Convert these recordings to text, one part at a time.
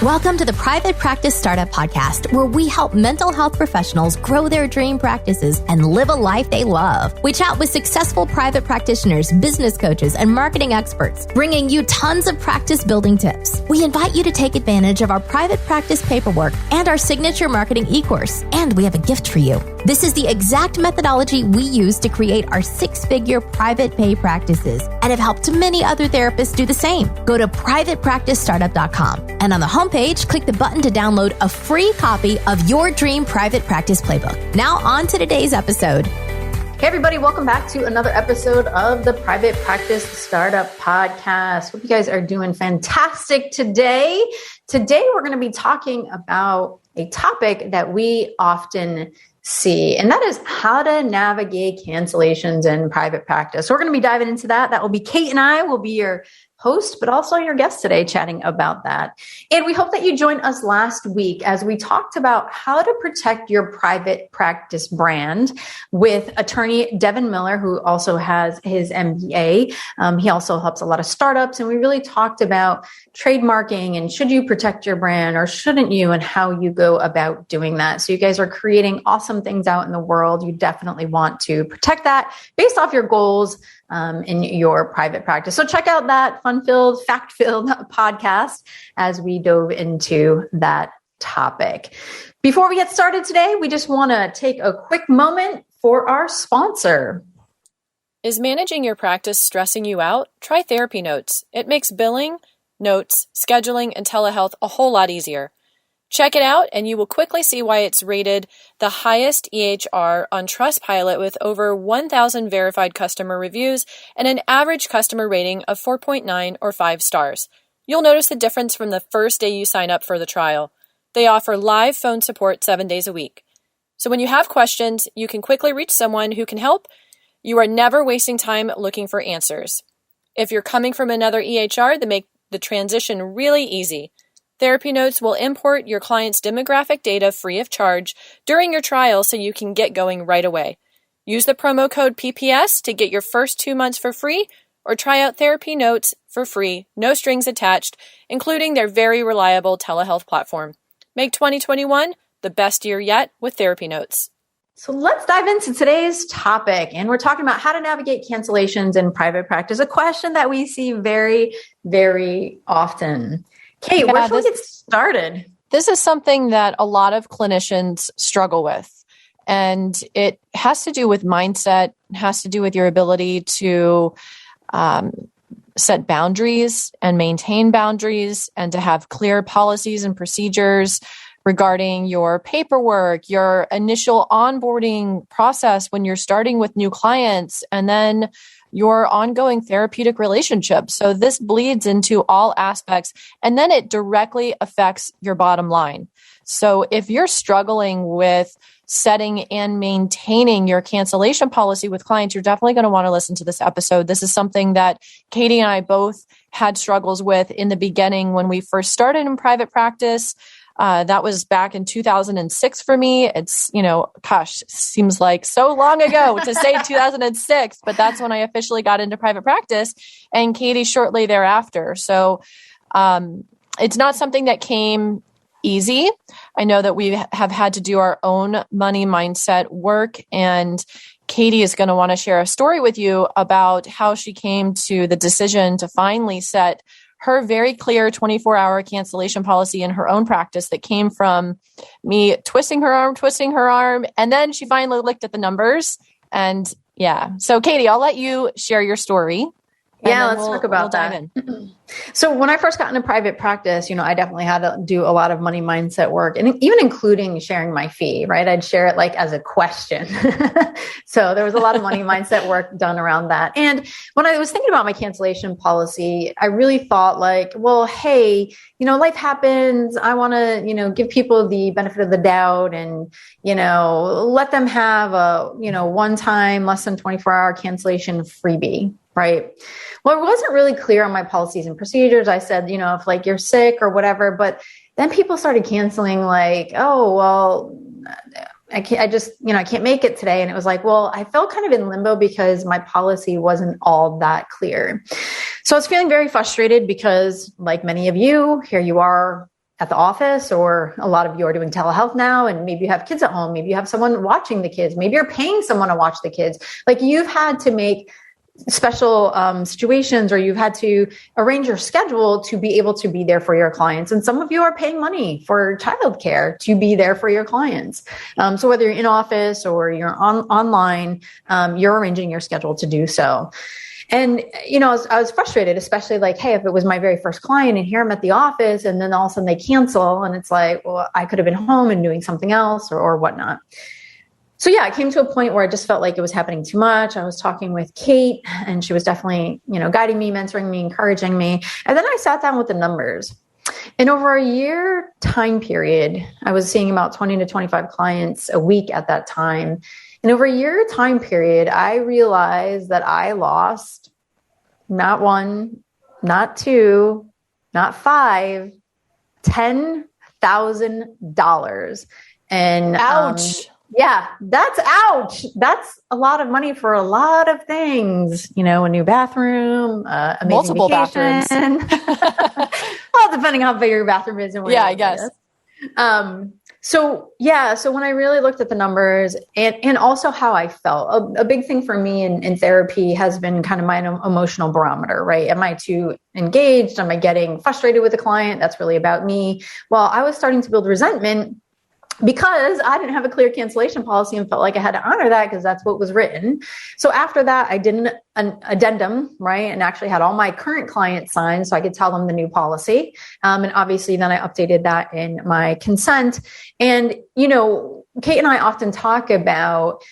Welcome to the Private Practice Startup Podcast, where we help mental health professionals grow their dream practices and live a life they love. We chat with successful private practitioners, business coaches, and marketing experts, bringing you tons of practice building tips. We invite you to take advantage of our private practice paperwork and our signature marketing e-course. And we have a gift for you. This is the exact methodology we use to create our six-figure private pay practices and have helped many other therapists do the same. Go to privatepracticestartup.com and on the homepage, click the button to download a free copy of your dream private practice playbook. Now on to today's episode. Hey everybody, welcome back to another episode of the Private Practice Startup Podcast. Hope you guys are doing fantastic today. Today we're going to be talking about a topic that we often see, and that is how to navigate cancellations in private practice. So we're going to be diving into that. That will be Kate and I will be your host, but also your guest today chatting about that. And we hope that you joined us last week as we talked about how to protect your private practice brand with attorney Devin Miller, who also has his MBA. He also helps a lot of startups. And we really talked about trademarking and should you protect your brand or shouldn't you, and how you go about doing that. So you guys are creating awesome things out in the world. You definitely want to protect that based off your goals in your private practice. So check out that fun-filled, fact-filled podcast as we dove into that topic. Before we get started today, we just want to take a quick moment for our sponsor. Is managing your practice stressing you out? Try Therapy Notes. It makes billing, notes, scheduling, and telehealth a whole lot easier. Check it out, and you will quickly see why it's rated the highest EHR on Trustpilot with over 1,000 verified customer reviews and an average customer rating of 4.9 or 5 stars. You'll notice the difference from the first day you sign up for the trial. They offer live phone support 7 days a week. So when you have questions, you can quickly reach someone who can help. You are never wasting time looking for answers. If you're coming from another EHR, they make the transition really easy. Therapy Notes will import your client's demographic data free of charge during your trial so you can get going right away. Use the promo code PPS to get your first 2 months for free, or try out Therapy Notes for free, no strings attached, including their very reliable telehealth platform. Make 2021 the best year yet with Therapy Notes. So let's dive into today's topic. And we're talking about how to navigate cancellations in private practice, a question that we see very, very often. Kate, where should we get started? This is something that a lot of clinicians struggle with. And it has to do with mindset, it has to do with your ability to set boundaries and maintain boundaries and to have clear policies and procedures regarding your paperwork, your initial onboarding process when you're starting with new clients, and then your ongoing therapeutic relationship. So this bleeds into all aspects, and then it directly affects your bottom line. So if you're struggling with setting and maintaining your cancellation policy with clients, you're definitely going to want to listen to this episode. This is something that Katie and I both had struggles with in the beginning when we first started in private practice. That was back in 2006 for me. It's, seems like so long ago to say 2006, but that's when I officially got into private practice, and Katie shortly thereafter. So it's not something that came easy. I know that we have had to do our own money mindset work, and Katie is going to want to share a story with you about how she came to the decision to finally set her very clear 24-hour cancellation policy in her own practice that came from me twisting her arm. And then she finally looked at the numbers. And yeah. So Katie, I'll let you share your story. Yeah, let's talk about that. So when I first got into private practice, I definitely had to do a lot of money mindset work, and even including sharing my fee, right? I'd share it like as a question. So there was a lot of money mindset work done around that. And when I was thinking about my cancellation policy, I really thought like, well, hey, life happens. I want to, give people the benefit of the doubt and, let them have a, one-time less than 24-hour cancellation freebie. Right. Well, it wasn't really clear on my policies and procedures. I said, if like you're sick or whatever, but then people started canceling like, oh, well, I can't make it today. And it was like, well, I felt kind of in limbo because my policy wasn't all that clear. So I was feeling very frustrated because like many of you, here you are at the office, or a lot of you are doing telehealth now, and maybe you have kids at home, maybe you have someone watching the kids, maybe you're paying someone to watch the kids. Like, you've had to make special situations, or you've had to arrange your schedule to be able to be there for your clients. And some of you are paying money for childcare to be there for your clients. So whether you're in office or you're online, you're arranging your schedule to do so. And, I was frustrated, especially like, hey, if it was my very first client and here I'm at the office and then all of a sudden they cancel, and it's like, well, I could have been home and doing something else or whatnot. So yeah, I came to a point where I just felt like it was happening too much. I was talking with Kate, and she was definitely, guiding me, mentoring me, encouraging me. And then I sat down with the numbers. In over a year time period, I was seeing about 20 to 25 clients a week at that time. And over a year time period, I realized that I lost not one, not two, not five, $10,000. And ouch. Yeah, that's ouch. That's a lot of money for a lot of things. A new bathroom, amazing multiple vacation. bathrooms. Well, depending how big your bathroom is and where. Yeah, I guess. So when I really looked at the numbers and also how I felt, a big thing for me in therapy has been kind of my emotional barometer, right? Am I too engaged? Am I getting frustrated with the client? That's really about me. Well, I was starting to build resentment because I didn't have a clear cancellation policy and felt like I had to honor that because that's what was written. So after that, I did an addendum, right? And actually had all my current clients sign so I could tell them the new policy. And obviously then I updated that in my consent. And, Kate and I often talk about,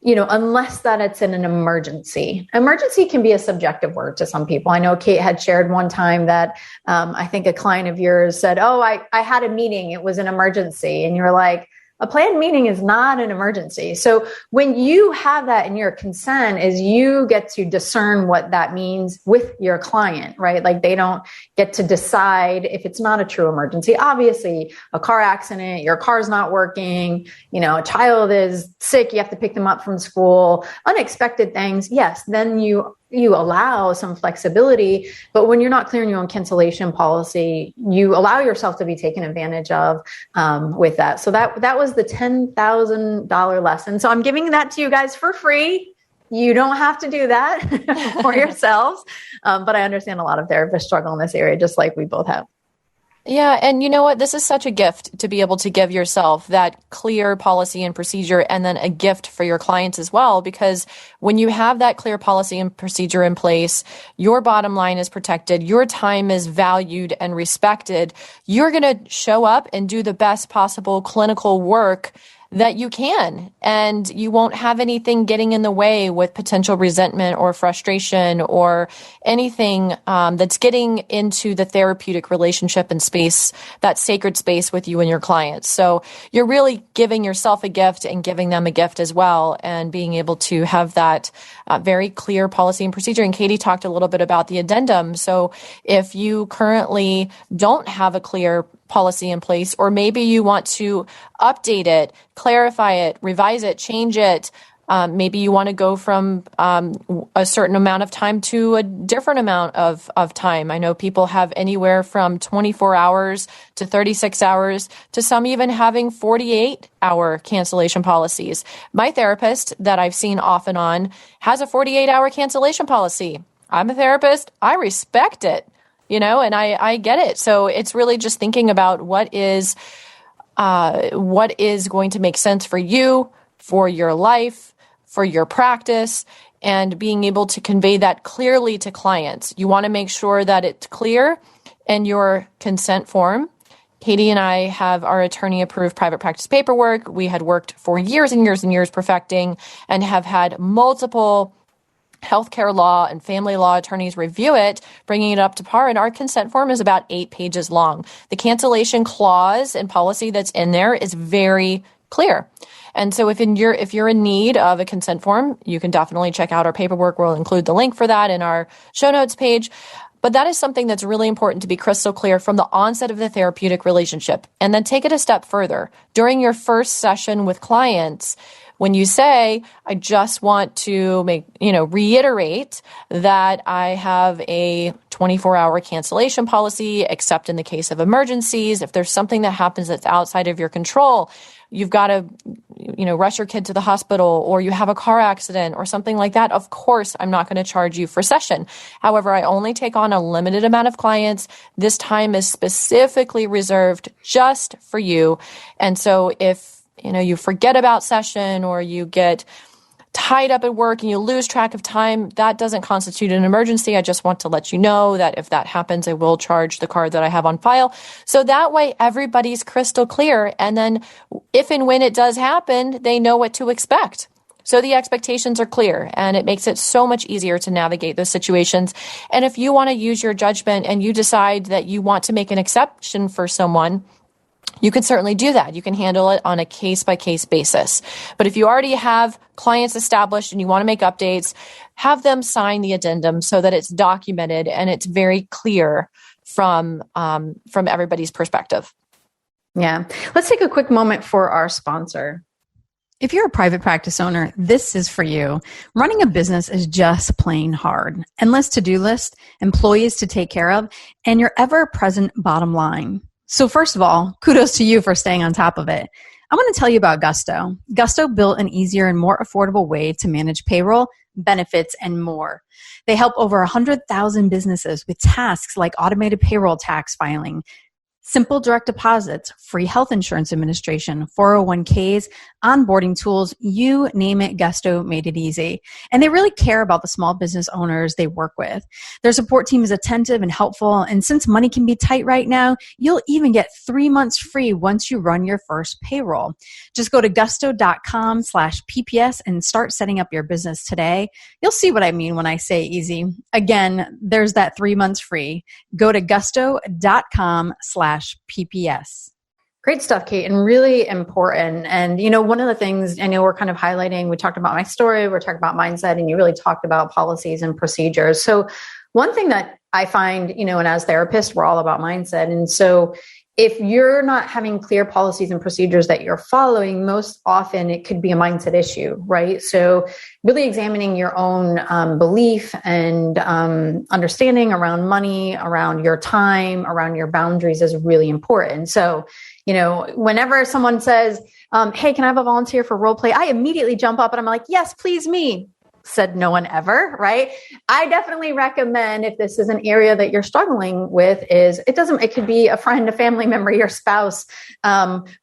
unless that it's in an emergency. Emergency can be a subjective word to some people. I know Kate had shared one time that I think a client of yours said, oh, I had a meeting. It was an emergency. And you're like, a planned meeting is not an emergency. So when you have that in your consent, is you get to discern what that means with your client, right? Like, they don't get to decide if it's not a true emergency. Obviously, a car accident, your car's not working, a child is sick, you have to pick them up from school, unexpected things. Yes, then you allow some flexibility, but when you're not clear in your own cancellation policy, you allow yourself to be taken advantage of with that. So that was the $10,000 lesson. So I'm giving that to you guys for free. You don't have to do that for yourselves. But I understand a lot of therapists struggle in this area, just like we both have. Yeah. And you know what? This is such a gift to be able to give yourself that clear policy and procedure, and then a gift for your clients as well, because when you have that clear policy and procedure in place, your bottom line is protected, your time is valued and respected. You're going to show up and do the best possible clinical work that you can, and you won't have anything getting in the way with potential resentment or frustration or anything that's getting into the therapeutic relationship and space, that sacred space with you and your clients. So you're really giving yourself a gift and giving them a gift as well, and being able to have that very clear policy and procedure. And Katie talked a little bit about the addendum. So if you currently don't have a clear policy in place, or maybe you want to update it, clarify it, revise it, change it. Maybe you want to go from a certain amount of time to a different amount of time. I know people have anywhere from 24 hours to 36 hours to some even having 48-hour cancellation policies. My therapist that I've seen off and on has a 48-hour cancellation policy. I'm a therapist. I respect it. And I get it. So it's really just thinking about what is going to make sense for you, for your life, for your practice, and being able to convey that clearly to clients. You want to make sure that it's clear in your consent form. Katie and I have our attorney-approved private practice paperwork. We had worked for years and years and years perfecting, and have had multiple healthcare law and family law attorneys review it, bringing it up to par. And our consent form is about 8 pages long. The cancellation clause and policy that's in there is very clear. And so if you're in need of a consent form, you can definitely check out our paperwork. We'll include the link for that in our show notes page. But that is something that's really important to be crystal clear from the onset of the therapeutic relationship. And then take it a step further. During your first session with clients, when you say, I just want to reiterate that I have a 24-hour cancellation policy, except in the case of emergencies. If there's something that happens that's outside of your control, you've got to, rush your kid to the hospital, or you have a car accident or something like that, of course, I'm not going to charge you for session. However, I only take on a limited amount of clients. This time is specifically reserved just for you. And so if, you forget about session, or you get tied up at work and you lose track of time, that doesn't constitute an emergency. I just want to let you know that if that happens, I will charge the card that I have on file. So that way everybody's crystal clear. And then if and when it does happen, they know what to expect. So the expectations are clear, and it makes it so much easier to navigate those situations. And if you want to use your judgment and you decide that you want to make an exception for someone, you can certainly do that. You can handle it on a case-by-case basis. But if you already have clients established and you want to make updates, have them sign the addendum so that it's documented and it's very clear from everybody's perspective. Yeah. Let's take a quick moment for our sponsor. If you're a private practice owner, this is for you. Running a business is just plain hard. Endless to-do list, employees to take care of, and your ever-present bottom line. So first of all, kudos to you for staying on top of it. I want to tell you about Gusto. Gusto built an easier and more affordable way to manage payroll, benefits, and more. They help over 100,000 businesses with tasks like automated payroll tax filing, simple direct deposits, free health insurance administration, 401ks, onboarding tools, you name it, Gusto made it easy. And they really care about the small business owners they work with. Their support team is attentive and helpful. And since money can be tight right now, you'll even get 3 months free once you run your first payroll. Just go to gusto.com/PPS and start setting up your business today. You'll see what I mean when I say easy. Again, there's that 3 months free. Go to gusto.com/PPS. Great stuff, Kate, and really important. And, one of the things I know we're kind of highlighting, we talked about my story, we're talking about mindset, and you really talked about policies and procedures. So one thing that I find, and as therapists, we're all about mindset. And so if you're not having clear policies and procedures that you're following, most often it could be a mindset issue, right? So really examining your own belief and understanding around money, around your time, around your boundaries is really important. So, whenever someone says, hey, can I have a volunteer for role play? I immediately jump up and I'm like, yes, please me. Said no one ever, right? I definitely recommend, if this is an area that you're struggling with, it could be a friend, a family member, your spouse,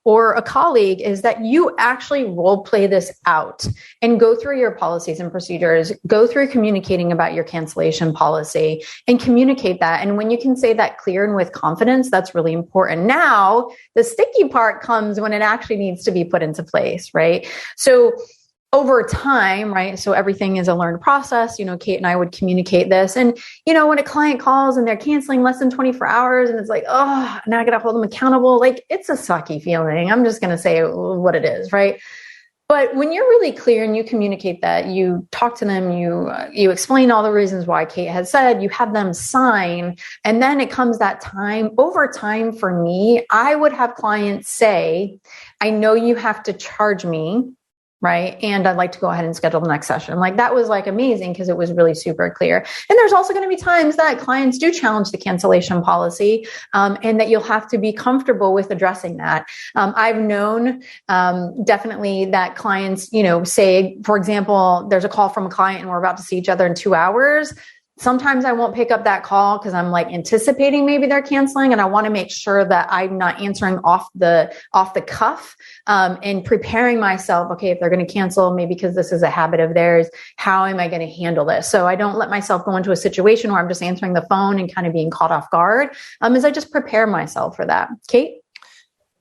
or a colleague, is that you actually role play this out and go through your policies and procedures, go through communicating about your cancellation policy and communicate that. And when you can say that clear and with confidence, that's really important. Now, the sticky part comes when it actually needs to be put into place, right? So over time, right? So everything is a learned process. Kate and I would communicate this. And, when a client calls and they're canceling less than 24 hours and it's like, oh, now I got to hold them accountable. Like, it's a sucky feeling. I'm just going to say what it is, right? But when you're really clear and you communicate that, you talk to them, you explain all the reasons why Kate has said, you have them sign, and then it comes that time. Over time, for me, I would have clients say, I know you have to charge me, right? And I'd like to go ahead and schedule the next session. Like, that was amazing because it was really super clear. And there's also going to be times that clients do challenge the cancellation policy, and that you'll have to be comfortable with addressing that. I've known definitely that clients, say, for example, there's a call from a client and we're about to see each other in 2 hours. Sometimes I won't pick up that call because I'm anticipating maybe they're canceling, and I want to make sure that I'm not answering off the cuff, and preparing myself. Okay, if they're going to cancel, maybe because this is a habit of theirs, how am I going to handle this? So I don't let myself go into a situation where I'm just answering the phone and kind of being caught off guard. As I just prepare myself for that. Kate?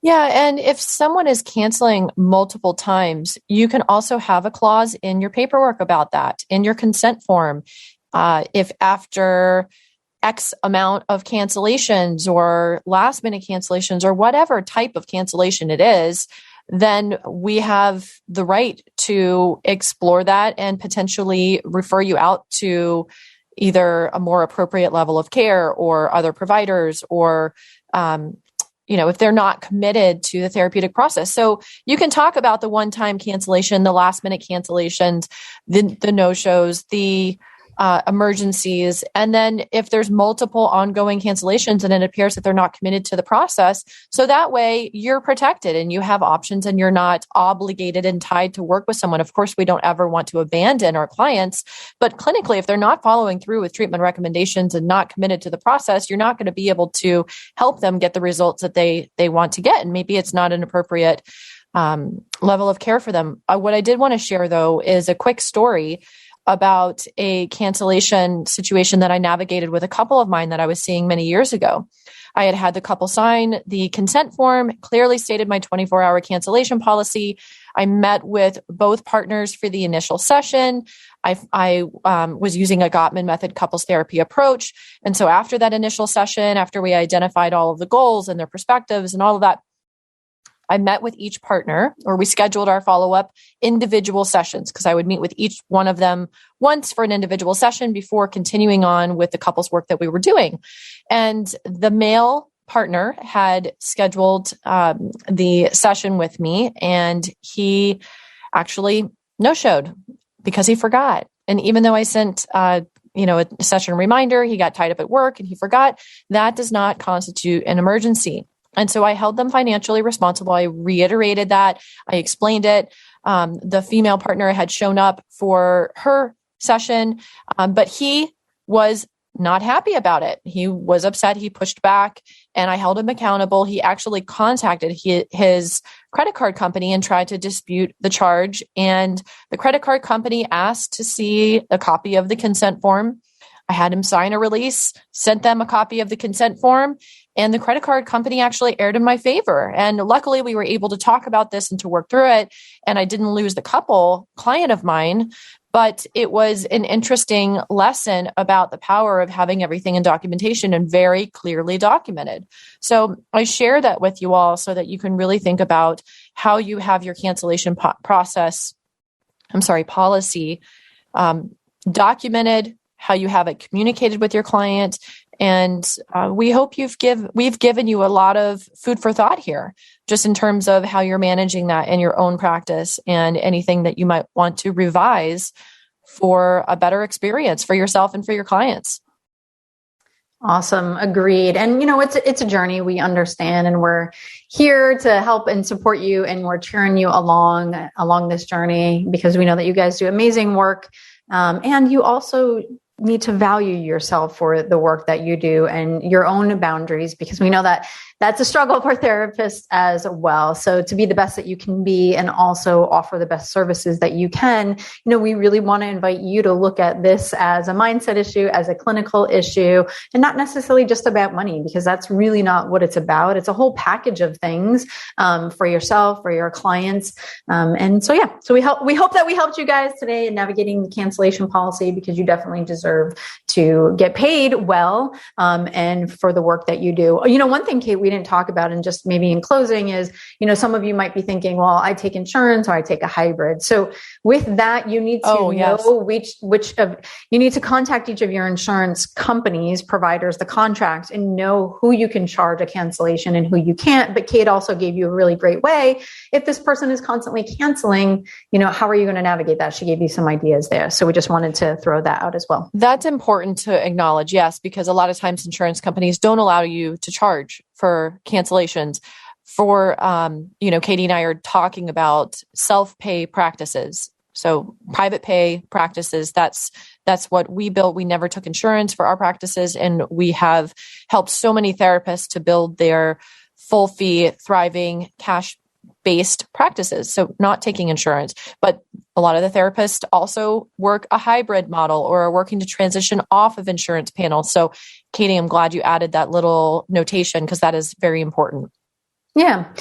Yeah. And if someone is canceling multiple times, you can also have a clause in your paperwork about that, in your consent form. If after X amount of cancellations or last minute cancellations or whatever type of cancellation it is, then we have the right to explore that and potentially refer you out to either a more appropriate level of care or other providers, or if they're not committed to the therapeutic process. So you can talk about the one-time cancellation, the last-minute cancellations, the no-shows, the emergencies. And then if there's multiple ongoing cancellations and it appears that they're not committed to the process, so that way you're protected and you have options and you're not obligated and tied to work with someone. Of course, we don't ever want to abandon our clients, but clinically, if they're not following through with treatment recommendations and not committed to the process, you're not going to be able to help them get the results that they want to get. And maybe it's not an appropriate level of care for them. What I did want to share, though, is a quick story about a cancellation situation that I navigated with a couple of mine that I was seeing many years ago. I had the couple sign the consent form, clearly stated my 24-hour cancellation policy. I met with both partners for the initial session. I was using a Gottman method couples therapy approach. And so after that initial session, after we identified all of the goals and their perspectives and all of that, I met with each partner, or we scheduled our follow-up individual sessions, because I would meet with each one of them once for an individual session before continuing on with the couples work that we were doing. And the male partner had scheduled the session with me, and he actually no-showed because he forgot. And even though I sent a session reminder, he got tied up at work and he forgot. That does not constitute an emergency. And so I held them financially responsible. I reiterated that. I explained it. The female partner had shown up for her session, but he was not happy about it. He was upset. He pushed back, and I held him accountable. He actually contacted his credit card company and tried to dispute the charge. And the credit card company asked to see a copy of the consent form. I had him sign a release, sent them a copy of the consent form, and the credit card company actually erred in my favor. And luckily, we were able to talk about this and to work through it. And I didn't lose the client of mine, but it was an interesting lesson about the power of having everything in documentation and very clearly documented. So I share that with you all so that you can really think about how you have your cancellation policy documented, how you have it communicated with your client. And we hope we've given you a lot of food for thought here, just in terms of how you're managing that in your own practice and anything that you might want to revise for a better experience for yourself and for your clients. Awesome. Agreed. And, it's a journey, we understand, and we're here to help and support you, and we're cheering you along this journey, because we know that you guys do amazing work. And you also need to value yourself for the work that you do and your own boundaries, because we know that that's a struggle for therapists as well. So to be the best that you can be and also offer the best services that you can, we really want to invite you to look at this as a mindset issue, as a clinical issue, and not necessarily just about money, because that's really not what it's about. It's a whole package of things for yourself, for your clients. So we hope that we helped you guys today in navigating the cancellation policy, because you definitely deserve to get paid well and for the work that you do. One thing, Kate, we didn't talk about, and just maybe in closing, is, some of you might be thinking, well, I take insurance or I take a hybrid. So with that, you need to know which of you need to contact each of your insurance companies, providers, the contracts, and know who you can charge a cancellation and who you can't. But Kate also gave you a really great way. If this person is constantly canceling, how are you going to navigate that? She gave you some ideas there. So we just wanted to throw that out as well. That's important to acknowledge, yes, because a lot of times insurance companies don't allow you to charge for cancellations. For, Katie and I are talking about self-pay practices. So private pay practices, that's what we built. We never took insurance for our practices, and we have helped so many therapists to build their full fee, thriving, cash-based practices. So not taking insurance, but a lot of the therapists also work a hybrid model or are working to transition off of insurance panels. So Katie, I'm glad you added that little notation, because that is very important. Yeah.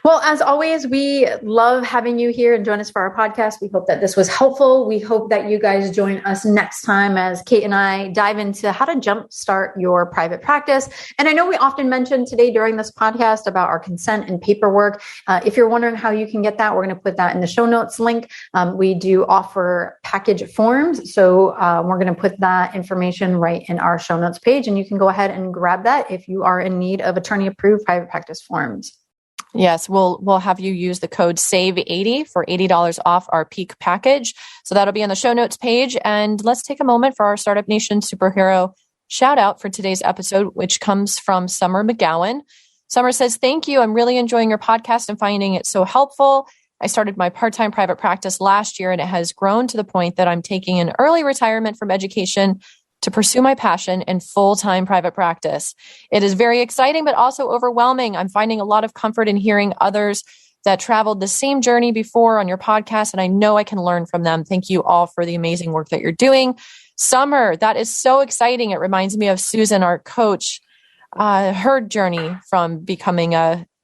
Well, as always, we love having you here and join us for our podcast. We hope that this was helpful. We hope that you guys join us next time as Kate and I dive into how to jumpstart your private practice. And I know we often mention today during this podcast about our consent and paperwork. If you're wondering how you can get that, we're going to put that in the show notes link. We do offer package forms. So we're going to put that information right in our show notes page. And you can go ahead and grab that if you are in need of attorney approved private practice forms. Yes, we'll have you use the code SAVE80 for $80 off our peak package. So that'll be on the show notes page. And let's take a moment for our Startup Nation superhero shout out for today's episode, which comes from Summer McGowan. Summer says, "Thank you. I'm really enjoying your podcast and finding it so helpful. I started my part-time private practice last year, and it has grown to the point that I'm taking an early retirement from education to pursue my passion in full-time private practice. It is very exciting, but also overwhelming. I'm finding a lot of comfort in hearing others that traveled the same journey before on your podcast, and I know I can learn from them. Thank you all for the amazing work that you're doing." Summer, that is so exciting. It reminds me of Susan, our coach, her journey from becoming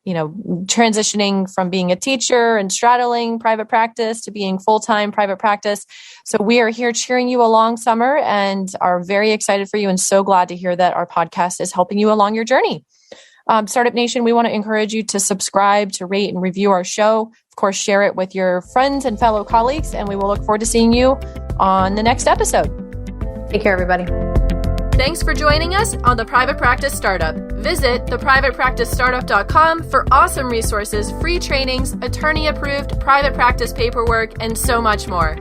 transitioning from being a teacher and straddling private practice to being full-time private practice. So we are here cheering you along, Summer, and are very excited for you and so glad to hear that our podcast is helping you along your journey. Startup Nation, we want to encourage you to subscribe, to rate and review our show. Of course, share it with your friends and fellow colleagues, and we will look forward to seeing you on the next episode. Take care, everybody. Thanks for joining us on The Private Practice Startup. Visit theprivatepracticestartup.com for awesome resources, free trainings, attorney-approved private practice paperwork, and so much more.